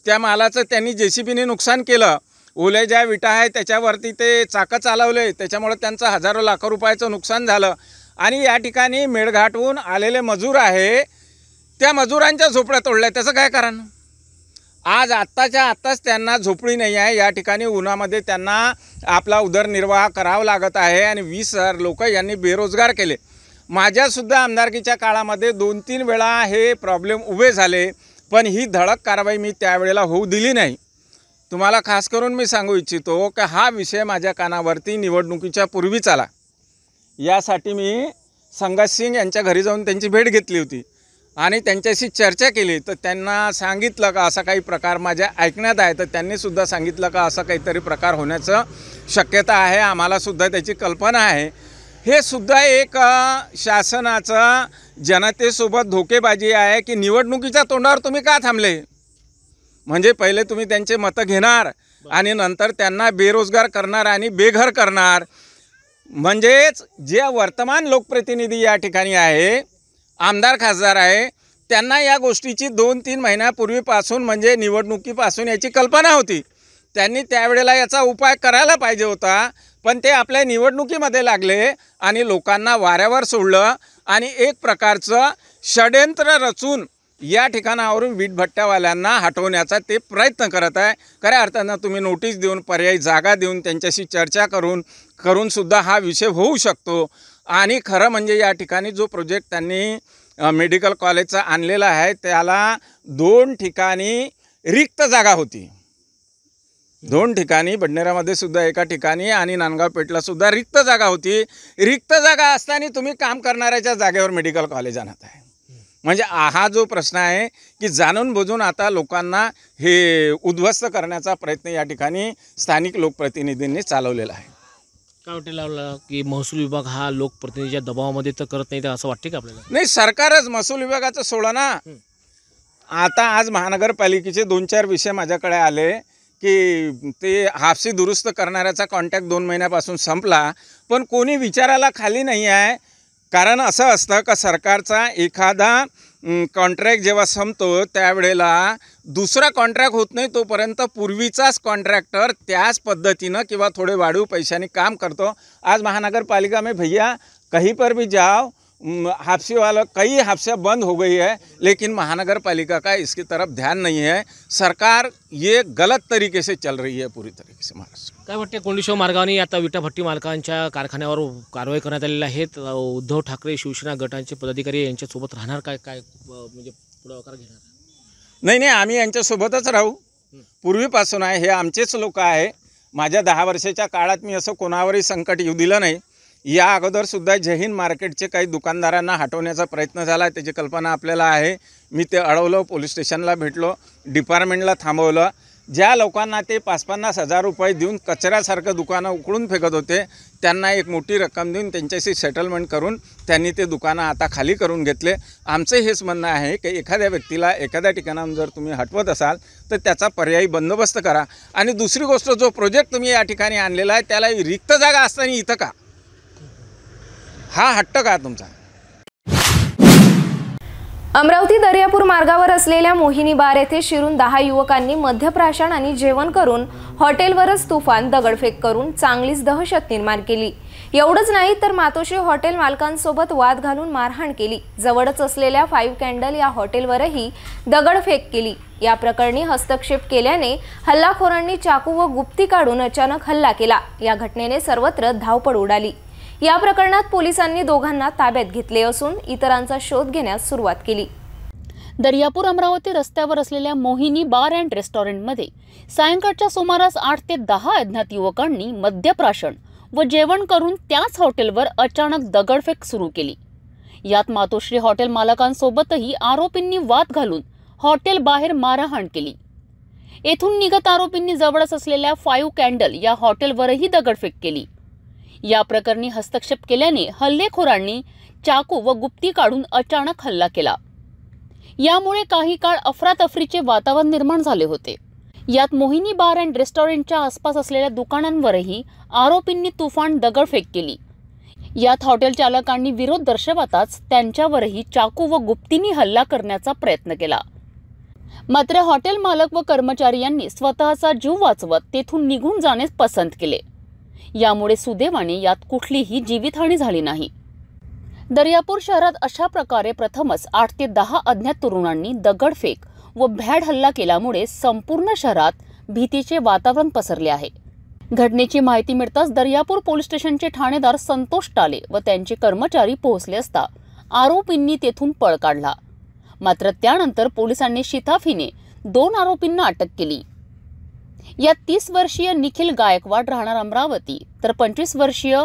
Speaker 16: त्या मालाचं त्यांनी JCBने नुकसान केलं। ओले ज्या विटा आहे त्याच्यावरती ते चाकं चालवले, त्याच्यामुळे त्यांचं हजारो लाखो रुपयाचं नुकसान झालं। आणि या ठिकाणी मेळघाटहून आलेले मजूर आहे, त्या मजुरांच्या झोपड्या तोडल्या, त्याचं काय कारण? आज आत्ताच त्यांना झोपडी नाही आहे। या ठिकाणी उन्हामध्ये त्यांना आपला उदरनिर्वाह करावा लागत आहे आणि 20,000 लोक यांनी बेरोजगार केले। माझ्यासुद्धा आमदारकीच्या काळामध्ये 2-3 वेळा हे प्रॉब्लेम उभे झाले, पण ही धडक कारवाई मी त्यावेळेला होऊ दिली नाही। तुम्हाला खास करून मी सांगू इच्छितो की हा विषय माझ्या कानावरती निवडणुकीच्या पूर्वीच आला। यासाठी मी संगत सिंग यांच्या घरी जाऊन त्यांची भेट घेतली होती आणि त्यांच्याशी चर्चा केली। तर त्यांना सांगितलं का असा काही प्रकार माझ्या ऐकण्यात आहे, तर त्यांनीसुद्धा सांगितलं का असा काहीतरी प्रकार होण्याचं शक्यता आहे, आम्हालासुद्धा त्याची कल्पना आहे। हे सुद्धा एक शासनाचं जनतेसोबत धोकेबाजी आहे की निवडणुकीच्या तोंडावर तुम्ही का थांबले? म्हणजे पहिले तुम्ही त्यांचे मतं घेणार आणि नंतर त्यांना बेरोजगार करणार आणि बेघर करणार। म्हणजेच जे वर्तमान लोकप्रतिनिधी या ठिकाणी आहे, आमदार खासदार आहे, त्यांना या गोष्टीची 2-3 महिन्यापूर्वीपासून म्हणजे निवडणुकीपासून याची कल्पना होती. त्यांनी त्यावेळेला याचा उपाय करायला पाहिजे होता, पण ते आपल्या निवडणुकीमध्ये लागले आणि लोकांना वाऱ्यावर सोडलं आणि एक प्रकारचं षड्यंत्र रचून या ठिकाणावरून वीटभट्ट्यावाल्यांना हटवण्याचा ते प्रयत्न करत आहे. खऱ्या अर्थानं तुम्ही नोटीस देऊन, पर्यायी जागा देऊन, त्यांच्याशी चर्चा करून सुद्धा हा विषय होऊ शकतो. आणि खरं म्हणजे या ठिकाणी जो प्रोजेक्ट त्यांनी मेडिकल कॉलेजचा आणलेला आहे त्याला 2 ठिकाणी रिक्त जागा होती. 2 ठिकाणी, बडनेरामध्ये सुद्धा एका ठिकाणी आणि नांदगाव पेठला सुद्धा रिक्त जागा होती. रिक्त जागा असताना तुम्ही काम करणाऱ्याच्या जागेवर मेडिकल कॉलेज आणत आहे. म्हणजे हा जो प्रश्न आहे की जाणून बुजून आता लोकांना हे उद्ध्वस्त करण्याचा प्रयत्न या ठिकाणी स्थानिक लोकप्रतिनिधींनी चालवलेला आहे.
Speaker 10: काय वाटेल की महसूल विभाग हा लोकप्रतिनिधीच्या दबावामध्ये तर करत नाही, तर असं वाटते का आपल्याला?
Speaker 16: नाही, सरकारच महसूल विभागाचं सोडा ना. आता आज महानगरपालिकेचे 2-4 विषय माझ्याकडे आले की ते हापसी दुरुस्त करणाऱ्याचा कॉन्टॅक्ट 2 महिन्यापासून संपला, पण कोणी विचारायला खाली नाही आहे. कारण असं असतं का सरकारचा एखादा कॉन्ट्रॅक्ट जेव्हा संपतो त्यावेळेला दुसरा कॉन्ट्रॅक्ट होत नाही तोपर्यंत पूर्वीचाच कॉन्ट्रॅक्टर त्याच पद्धतीनं किंवा थोडे वाढीव पैशाने काम करतो. आज महानगरपालिका में भैया कहीं पर भी जाओ, हापसी वाला कई हापसियाँ बंद हो गई है, लेकिन महानगरपालिका का इसकी तरफ ध्यान नहीं है. सरकार ये गलत तरीके से चल रही है पूरी तरीके से महाराष्ट्र.
Speaker 10: काय वाटते कोंडिशो मार्गाने आता विटाभट्टी मालकांच्या कारखान्यावर कारवाई करण्यात आलेली आहे. उद्धव ठाकरे शिवसेना गटांचे पदाधिकारी यांच्यासोबत राहणार काय म्हणजे पुढाकार घेणार?
Speaker 16: नाही, आम्ही यांच्यासोबतच राहू. पूर्वीपासून आहे, हे आमचेच लोक आहे. माझ्या 10 वर्षाच्या काळात मी असं कोणावरही संकट येऊ दिलं नाही. या अगोदरसुद्धा जय हिंद मार्केटचे काही दुकानदारांना हटवण्याचा प्रयत्न झाला, त्याची कल्पना आपल्याला आहे. मी ते अडवलं, पोलीस स्टेशनला भेटलो, डिपार्टमेंटला थांबवलं. ज्या लोकांना ते 5-50 हजार रुपये देऊन कचऱ्यासारखं दुकानं उकळून फेकत होते त्यांना एक मोठी रक्कम देऊन त्यांच्याशी सेटलमेंट करून त्यांनी ते दुकानं आता खाली करून घेतले. आमचं हेच म्हणणं आहे की एखाद्या व्यक्तीला एखाद्या ठिकाणाहून जर तुम्ही हटवत असाल तर त्याचा पर्यायी बंदोबस्त करा. आणि दुसरी गोष्ट, जो प्रोजेक्ट तुम्ही या ठिकाणी आणलेला आहे त्याला रिक्त जागा असताना इथं का हा हट्ट का तुमचा?
Speaker 3: अमरावती दर्यापूर मार्गावर असलेल्या मोहिनी बार येथे शिरून 10 युवकांनी मद्यप्राशन आणि जेवण करून हॉटेलवरच तुफान दगडफेक करून चांगलीच दहशत निर्माण केली. एवढंच नाही तर मातोश्री हॉटेल मालकांसोबत वाद घालून मारहाण केली. जवळच असलेल्या 5 कॅन्डल या हॉटेलवरही दगडफेक केली. या प्रकरणी हस्तक्षेप केल्याने हल्लाखोरांनी चाकू व गुप्ती काढून अचानक हल्ला केला. या घटनेने सर्वत्र धावपळ उडाली. या प्रकरणात पोलिसांनी दोघांना ताब्यात घेतले असून इतरांचा शोध घेण्यास सुरुवात केली.
Speaker 5: दर्यापूर अमरावती रस्त्यावर असलेल्या मोहिनी बार अँड रेस्टॉरंटमध्ये सायंकाळच्या सुमारास 8 ते 10 अज्ञात युवकांनी मद्यप्राशन व जेवण करून त्याच हॉटेलवर अचानक दगडफेक सुरू केली. यात मातोश्री हॉटेल मालकांसोबतही आरोपींनी वाद घालून हॉटेल बाहेर मारहाण केली. येथून निघत आरोपींनी जवळच असलेल्या 5 कॅन्डल या हॉटेलवरही दगडफेक केली. या प्रकरणी हस्तक्षेप केल्याने हल्लेखोरांनी चाकू व गुप्ती काढून अचानक हल्ला केला. यामुळे काही काळ अफरातफरीचे वातावरण निर्माण झाले होते. यात मोहिनी बार अँड रेस्टॉरंटच्या आसपास असलेल्या दुकानांवरही आरोपींनी तुफान दगडफेक केली. यात हॉटेल चालकांनी विरोध दर्शवताच त्यांच्यावरही चाकू व गुप्तीने हल्ला करण्याचा प्रयत्न केला. मात्र हॉटेल मालक व कर्मचारी यांनी स्वतःचा जीव वाचवत तेथून निघून जाण्यास पसंत केले. यामुळे सुदैवाने यात कुठलीही जीवितहानी झाली नाही. दर्यापूर शहरात अशा प्रकारे प्रथमच 8 ते 10 अज्ञात तरुणांनी दगडफेक व भ्याड हल्ला केल्यामुळे संपूर्ण शहरात भीतीचे वातावरण पसरले आहे. घटनेची माहिती मिळताच दर्यापूर पोलीस स्टेशनचे ठाणेदार संतोष टाले व त्यांचे कर्मचारी पोहोचले असता आरोपींनी तेथून पळ काढला. मात्र त्यानंतर पोलिसांनी शिताफीने 2 आरोपींना अटक केली. यात 30 वर्षीय निखिल गायकवाड राहणार अमरावती तर 25 वर्षीय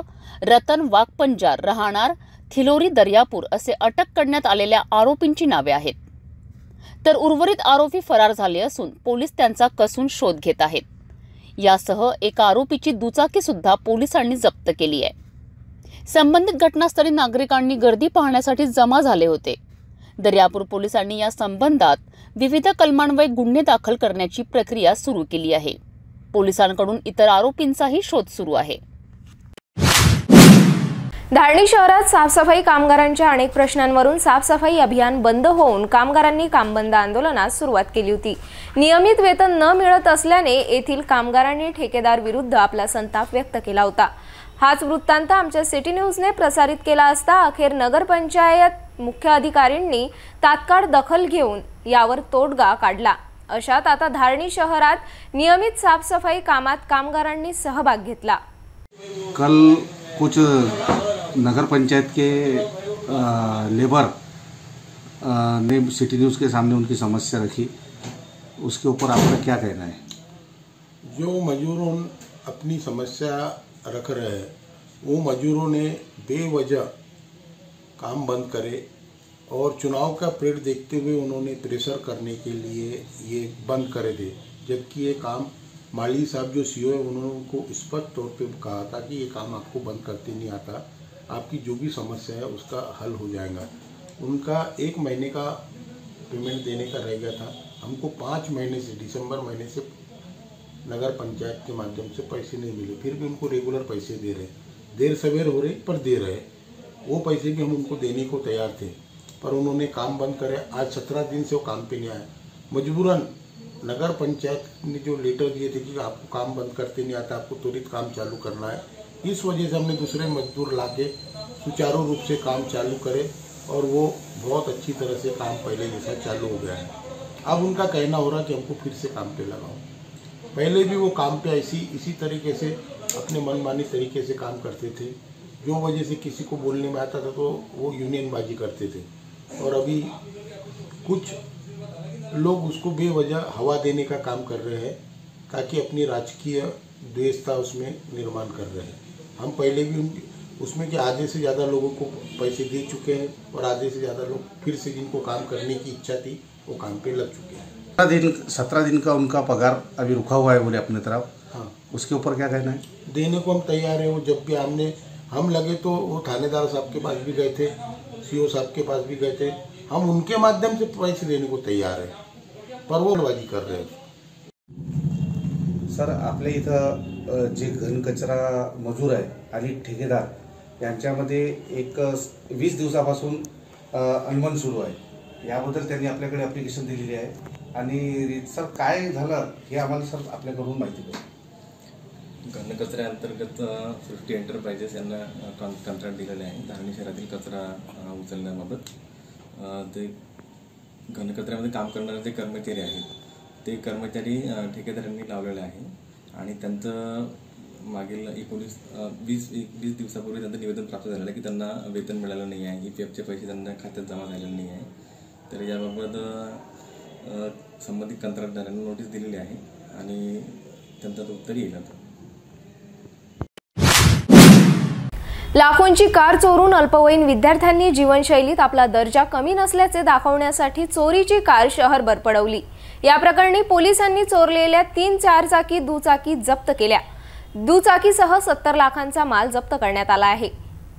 Speaker 5: रतन वाघपंजार राहणार थिलोरी दर्यापूर असे अटक करण्यात आलेल्या आरोपींची नावे आहेत. तर उर्वरित आरोपी फरार झाले असून पोलीस त्यांचा कसून शोध घेत आहेत. यासह एका आरोपीची दुचाकी सुद्धा पोलिसांनी जप्त केली आहे. संबंधित घटनास्थळी नागरिकांनी गर्दी पाहण्यासाठी जमा झाले होते. दर्यापूर पोलिसांनी या संबंधात विविध कलमान्वये गुन्हे दाखल करण्याची प्रक्रिया सुरू केली आहे. पोलिसांकडून इतर आरोपींचाही शोध सुरू आहे.
Speaker 3: धारणी शहरात साफसफाई कामगारांच्या अनेक प्रश्नांवरून साफसफाई अभियान बंद होऊन कामगारांनी कामबंद आंदोलनास सुरुवात केली होती। नियमित वेतन न मिळत असल्याने येथील कामगारांनी ठेकेदार विरुद्ध आपला संताप व्यक्त केला होता। हाच वृत्तांत आमच्या सिटी न्यूजने प्रसारित केला असता अखेर नगरपंचायत मुख्य अधिकाऱ्यांनी तात्काळ दखल घेऊन यावर तोडगा काढला। अशात आता धारणी शहरात नियमित साफसफाई कामात कामगारांनी सहभाग घेतला।
Speaker 17: कल कुछ नगर पंचायत के लेबर ने सिटी न्यूज़ के सामने उनकी समस्या रखी, उसके ऊपर आपका क्या कहना है?
Speaker 18: जो मजदूरों अपनी समस्या रख रहे हैं वो मजदूरों ने बेवजह काम बंद करे और चुनाव का पीरियड देखते हुए उन्होंने प्रेशर करने के लिए ये बंद करे थे, जबकि ये काम माली साहब जो सीओ है उन्होंने उनको स्पष्ट तौर पे कहा था कि ये काम आपको बंद करते नहीं आता, आपकी जो भी समस्या है उसका हल हो जाएगा। उनका 1 महीने का पेमेंट देने का रह गया था। हमको 5 महीने से दिसंबर महीने से नगर पंचायत के माध्यम से पैसे नहीं मिले, फिर भी उनको रेगुलर पैसे दे रहे, देर सवेर हो रही पर दे रहे। वो पैसे भी हम उनको देने को तैयार थे, पर उन्होंने काम बंद करे। आज 17 दिन से वो काम पे नहीं आया। मजबूरन नगर पंचायत ने जो लेटर दिए थे कि आपको काम बंद करते नहीं आता, आपको त्वरित काम चालू करना है, इस वजह से हमने दूसरे मजदूर लाके सुचारू रूप से काम चालू करे और वो बहुत अच्छी तरह से काम पहले जैसा चालू हो गया है। अब उनका कहना हो रहा है कि हमको फिर से काम पे लगाओ। पहले भी वो काम पे इसी तरीके से अपने मनमानी तरीके से काम करते थे, जो वजह से किसी को बोलने में आता था तो वो यूनियनबाजी करते थे, और अभी कुछ लोग उसको बेवजह हवा देने का काम कर रहे हैं ताकि अपनी राजकीय द्वेषता उसमें निर्माण कर रहे हैं। हम पहले भी उसमें कि आधे से ज़्यादा लोगों को पैसे दे चुके हैं और आधे से ज़्यादा लोग फिर से जिनको काम करने की इच्छा थी वो काम पे लग चुके हैं।
Speaker 17: 17 दिन का उनका पगार अभी रुका हुआ है बोले अपने तरफ।
Speaker 18: हाँ,
Speaker 17: उसके ऊपर क्या कहना है?
Speaker 18: देने को हम तैयार हैं। वो जब भी हम लगे तो वो थानेदार साहब के पास भी गए थे, सीओ साहब के पास भी गए थे, हम उनके माध्यम से पैसे देने को तैयार है, पर वो बाजी कर रहे हैं।
Speaker 17: सर, आपल्या इथं जे घनकचरा मजूर आहे आणि ठेकेदार यांच्यामध्ये एक 20 दिवसापासून अनबन सुरू आहे, याबद्दल त्यांनी आपल्याकडे ॲप्लिकेशन दिलेली आहे आणि सर काय झालं हे आम्हाला सर आपल्याकडून माहिती पाहिजे।
Speaker 19: घनकचऱ्याअंतर्गत सृष्टी एंटरप्राइजेस यांना कंत्राट दिलेले आहे धारणी शहरातील कचरा उचलण्याबाबत। ते घनकचऱ्यामध्ये काम करणारे जे कर्मचारी आहेत ते कर्मचारी ठेकेदारांनी लावलेले आहे आणि त्यांचं मागील 20 दिवसापूर्वी त्यांचं निवेदन प्राप्त झालेलं आहे की त्यांना वेतन मिळालं नाही आहे, EPFचे पैसे त्यांना खात्यात जमा झालेले नाही आहे। तर याबाबत संबंधित कंत्राटदारांना नोटीस दिलेली आहे आणि त्यांचं उत्तर येईल आता।
Speaker 3: लाखोंची कार चोरून अल्पवयीन विद्यार्थ्यांनी जीवनशैलीत आपला दर्जा कमी नसल्याचे दाखवण्यासाठी चोरीची कार शहरभर पडवली। या प्रकरणी पोलिसांनी चोरलेल्या 3 4-चाकी दुचाकी जप्त केल्या। दुचाकीसह 70 लाखांचा माल जप्त करण्यात आला आहे।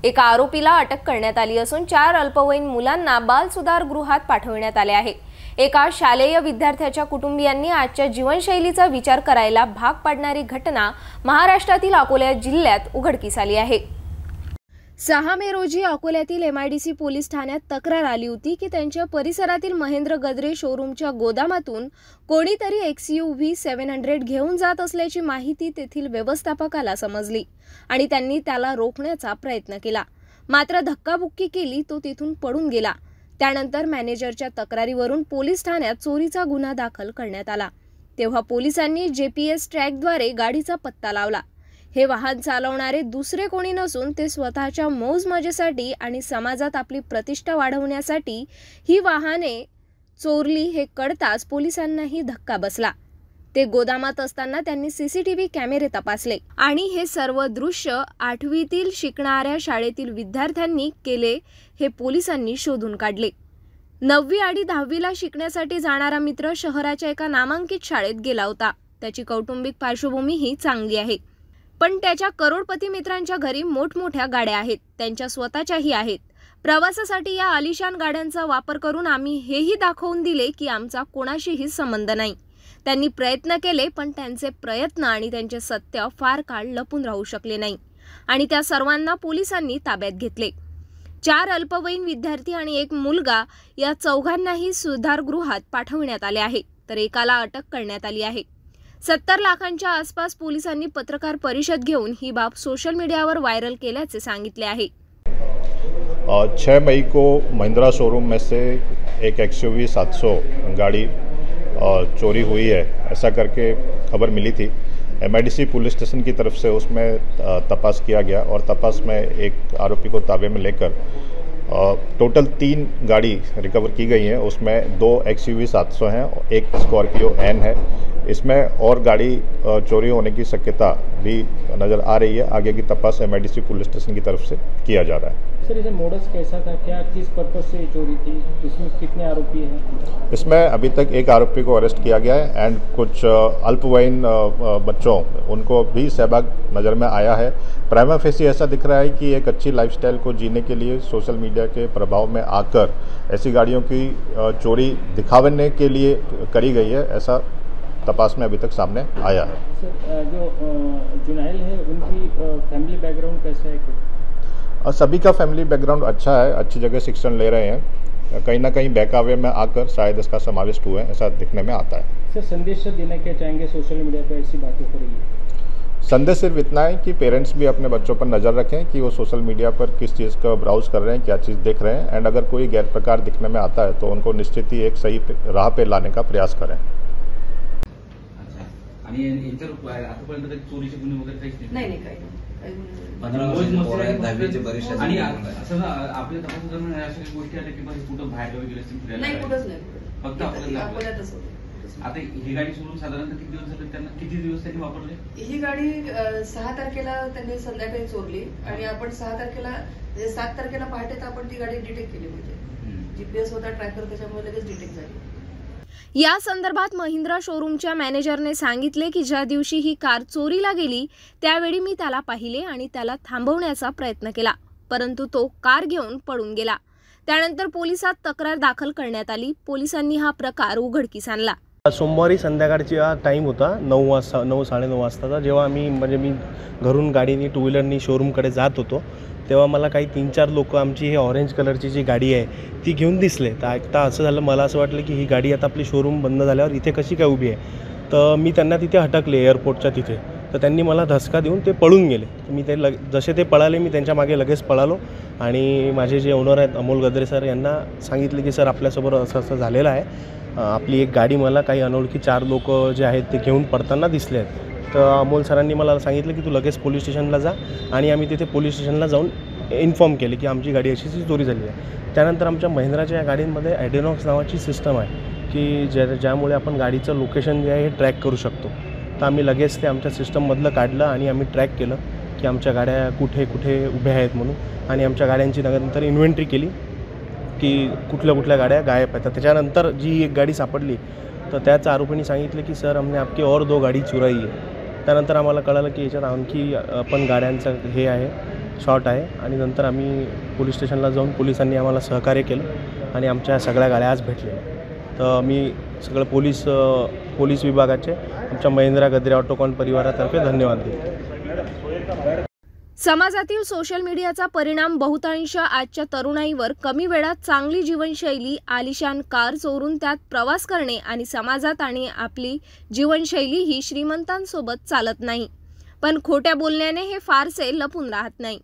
Speaker 3: एका आरोपीला अटक करण्यात आली असून 4 अल्पवयीन मुलांना बाल सुधार गृहात पाठवण्यात आले आहे। एका शालेय विद्यार्थ्याच्या कुटुंबियांनी आजच्या जीवनशैलीचा विचार करायला भाग पाडणारी घटना महाराष्ट्रातील अकोला जिल्ह्यात उघडकीस आली आहे। 6 मे रोजी अकोल्यातील MIDC पोलीस ठाण्यात तक्रार आली होती की त्यांच्या परिसरातील महेंद्र गद्रे शोरूमच्या गोदामातून कोणीतरी XUV 700 घेऊन जात असल्याची माहिती तेथील व्यवस्थापकाला समजली आणि त्यांनी त्याला रोखण्याचा प्रयत्न केला, मात्र धक्काबुक्की केली तो तिथून पळून गेला। त्यानंतर मॅनेजरच्या तक्रारीवरून पोलीस ठाण्यात चोरीचा गुन्हा दाखल करण्यात आला। तेव्हा पोलिसांनी GPS ट्रॅकद्वारे गाडीचा पत्ता लावला। हे वाहन चालवणारे दुसरे कोणी नसून ते स्वतःच्या मौज मजेसाठी आणि समाजात आपली प्रतिष्ठा वाढवण्यासाठी ही वाहने चोरली हे कळताच पोलिसांनाही धक्का बसला। ते गोदामात असताना त्यांनी CCTV कॅमेरे तपासले आणि हे सर्व दृश्य 8वीतील शिकणाऱ्या शाळेतील विद्यार्थ्यांनी केले हे पोलिसांनी शोधून काढले। 9वी आणि 10वीला शिकण्यासाठी जाणारा मित्र शहराच्या एका नामांकित शाळेत गेला होता। त्याची कौटुंबिक पार्श्वभूमी ही चांगली आहे, पण त्याच्या करोडपती मित्रांच्या घरी मोठमोठ्या गाड्या आहेत, त्यांच्या स्वतःच्याही आहेत। प्रवासासाठी या आलिशान गाड्यांचा वापर करून आम्ही हेही दाखवून दिले की आमचा कोणाशीही संबंध नाही। त्यांनी प्रयत्न केले, पण त्यांचे प्रयत्न आणि त्यांचे सत्य फार काळ लपून राहू शकले नाही आणि त्या सर्वांना पोलिसांनी ताब्यात घेतले। 4 अल्पवयीन विद्यार्थी आणि 1 मुलगा या चौघांनाही सुधारगृहात पाठवण्यात आले आहे, तर एकाला अटक करण्यात आली आहे। 70 लाखांच्या आसपास पोलिसांनी पत्रकार परिषद घेऊन ही बाब सोशल मीडियावर व्हायरल केल्याचे सांगितले आहे।
Speaker 20: 6 मई को महिंद्रा शोरूम में से एक XUV 700 गाड़ी चोरी हुई है, ऐसा करके खबर मिली थी। MIDC पुलिस स्टेशन की तरफ से उसमें तपास किया गया और तपास में एक आरोपी को ताबे में लेकर टोटल 3 गाड़ी रिकवर की गई हैं। उसमें 2 XUV 700 हैं, 1 स्कॉर्पियो N है। इसमें और गाड़ी चोरी होने की शक्यता भी नज़र आ रही है। आगे की तपास MIDC पुलिस स्टेशन की तरफ से किया जा रहा है।
Speaker 21: सर, इसे मोडस कैसा था, क्या किस पर्पस से चोरी थी, इसमें कितने आरोपी हैं?
Speaker 20: इसमें अभी तक 1 आरोपी को अरेस्ट किया गया है एंड कुछ अल्पवयीन बच्चों उनको भी सहभाग नज़र में आया है। प्राइमा फेसी ऐसा दिख रहा है कि एक अच्छी लाइफस्टाइल को जीने के लिए सोशल मीडिया के प्रभाव में आकर ऐसी गाड़ियों की चोरी दिखाने के लिए करी गई है, ऐसा तपास में अभी तक सामने आया है।
Speaker 21: सर, जो जुनैल है उनकी फैमिली बैकग्राउंड कैसा है?
Speaker 20: सभी का फैमिली बैकग्राउंड अच्छा है, अच्छी जगह शिक्षण ले रहे हैं। कहीं ना कहीं बहकावे में आकर शायद इसका समावेश हुआ है, ऐसा दिखने में आता है।
Speaker 21: सर, संदेश देना क्या चाहेंगे? सोशल मीडिया पर ऐसी बातें हो रही है।
Speaker 20: संदेश सिर्फ इतना है कि पेरेंट्स भी अपने बच्चों पर नज़र रखें कि वो सोशल मीडिया पर किस चीज़ का ब्राउज कर रहे हैं, क्या चीज़ देख रहे हैं, एंड अगर कोई गैर प्रकार दिखने में आता है तो उनको निश्चित ही एक सही राह पे लाने का प्रयास करें।
Speaker 22: आणि आतापर्यंत काही चोरीचे गुन्हे वगैरे काहीच
Speaker 23: नाही काही
Speaker 22: आणि असं आपल्या तपासात दरम्यान अशा काही गोष्टी आल्या की कुठं बाहेर गेले असतील फिरायला?
Speaker 23: नाही, कुठंच नाही,
Speaker 22: फक्त आपल्यातच. आता ही गाडी सोडून साधारणतः किती दिवस झाले, त्यांना किती दिवस त्यांनी वापरले?
Speaker 23: ही गाडी 6 तारखेला त्यांनी संध्याकाळी चोरली आणि आपण 6 तारखेला म्हणजे 7 तारखेला पहाटे आपण ती गाडी डिटेक्ट केली, म्हणजे GPS होता ट्रॅकर, त्याच्यामुळे लगेच डिटेक्ट झाली।
Speaker 3: या संदर्भात महिंद्रा शोरूमच्या मॅनेजरने सांगितले की ज्या दिवशी ही कार चोरीला गेली त्यावेळी मी त्याला पाहिले आणि त्याला थांबवण्याचा प्रयत्न केला, परंतु तो कार घेऊन पळून गेला। त्यानंतर पोलिसात तक्रार दाखल करण्यात आली। पोलिसांनी हा प्रकार उघडकीस आणला।
Speaker 24: सोमवारी संध्याकाळचा टाईम होता 9 वाजता, 9-9:30 वाजताचा, जेव्हा मी घरून गाडीनी 2 व्हीलरनी शोरूमकडे जात होतो तेव्हा मला काही 3-4 लोक आमची हे ऑरेंज कलरची जी गाडी आहे ती घेऊन दिसले। तर ऐकता असं झालं, मला असं वाटलं की ही गाडी आता आपली शोरूम बंद झाल्यावर इथे कशी काय उभी आहे, तर मी त्यांना तिथे हटकले एअरपोर्टच्या तिथे। तर त्यांनी मला धसका देऊन ते पळून गेले। मी ते जसे ते पळाले मी त्यांच्या मागे लगेच पळालो आणि माझे जे ओनर आहेत अमोल गद्रे सर यांना सांगितले की सर आपल्यासोबत असं असं झालेलं आहे, आपली एक गाडी मला काही अनोळखी 4 लोक जे आहेत ते घेऊन पडताना दिसले आहेत। तर अमोल सरांनी मला सांगितलं की तू लगेच पोलीस स्टेशनला जा आणि आम्ही तिथे पोलीस स्टेशनला जाऊन इन्फॉर्म केले की आमची गाडी अशी चोरी झाली आहे। त्यानंतर आमच्या महिंद्राच्या या गाडींमध्ये ॲडेनॉक्स नावाची सिस्टम आहे की ज्यामुळे आपण गाडीचं लोकेशन जे आहे हे ट्रॅक करू शकतो। तर आम्ही लगेच ते आमच्या सिस्टममधलं काढलं आणि आम्ही ट्रॅक केलं की आमच्या गाड्या कुठे कुठे उभ्या आहेत म्हणून, आणि आमच्या गाड्यांची नंतर इन्व्हेंटरी केली की कुठल्या गाड्या गायब आहेत। त्याच्यानंतर जी एक गाडी सापडली तर त्याच आरोपींनी सांगितले की सर हमने आपकी और 2 गाडी चुराई आहे। त्यानंतर आम्हाला कळालं की याच्यात आणखी पण गाड्यांचं हे आहे, शॉर्ट आहे, आणि नंतर आम्ही पोलीस स्टेशनला जाऊन पोलिसांनी आम्हाला सहकार्य केलं आणि आमच्या सगळ्या गाड्या आज भेटलेल्या। तर मी सगळं पोलीस विभागाचे आमच्या महिंद्रा गद्रे ऑटोकॉन परिवारातर्फे धन्यवाद देतो।
Speaker 3: समाजातील सोशल मीडियाचा परिणाम बहुतांश आजच्या तरुणाईवर कमी वेळात चांगली जीवनशैली, आलिशान कार चोरून त्यात प्रवास करणे आणि समाजात आणि आपली जीवनशैली ही श्रीमंतांसोबत चालत नाही, पण खोट्या बोलण्याने हे फारसे लपून राहत नाही।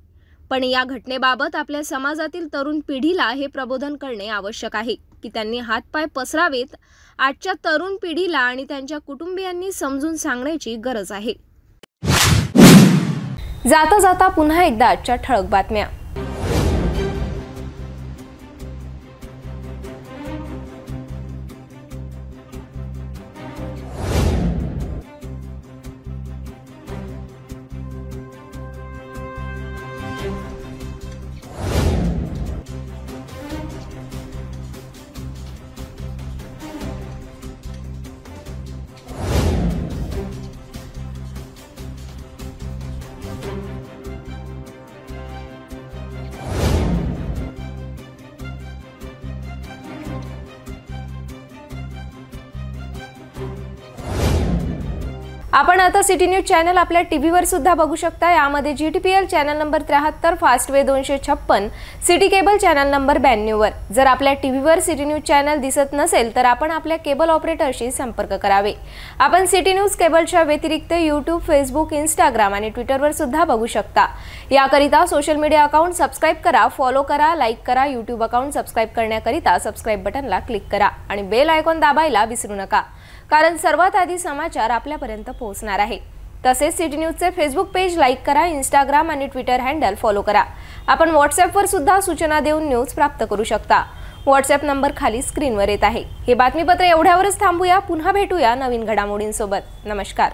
Speaker 3: पण या घटनेबाबत आपल्या समाजातील तरुण पिढीला हे प्रबोधन करणे आवश्यक आहे की त्यांनी हातपाय पसरावेत। आजच्या तरुण पिढीला आणि त्यांच्या कुटुंबियांनी समजून सांगण्याची गरज आहे। जाता जाता पुन्हा एकदा आजच्या ठळक बातम्या। आपण आता सिटी न्यूज चॅनल आपल्या टीव्हीवर सुद्धा बघू शकता। यामध्ये GTPL channel number 73, Fastway 256, city cable channel number 92 वर। जर आपल्या टीव्हीवर सिटी न्यूज चॅनल दिसत नसेल तर आपण आपल्या केबल ऑपरेटरशी संपर्क करावे। आपण सिटी न्यूज केबलच्या व्यतिरिक्त YouTube, Facebook, Instagram आणि ट्विटरवर सुद्धा बघू शकता। याकरिता सोशल मीडिया अकाउंट सबस्क्राइब करा, फॉलो करा, लाईक करा। YouTube अकाउंट सबस्क्राइब करण्याकरिता सबस्क्राइब बटनला क्लिक करा आणि बेल आयकॉन दाबायला विसरू नका, कारण सर्वात आधी समाचार आपल्यापर्यंत पोहोचणार आहे। तसेच सिटी न्यूजचे फेसबुक पेज लाईक करा, Instagram आणि ट्विटर हँडल फॉलो करा। आपण व्हॉट्सॲपवर सुद्धा सूचना देऊन न्यूज प्राप्त करू शकता। व्हॉट्सॲप नंबर खाली स्क्रीनवर येत आहे। हे बातमीपत्र एवढ्यावरच थांबूया, पुन्हा भेटूया नवीन घडामोडींसोबत। नमस्कार।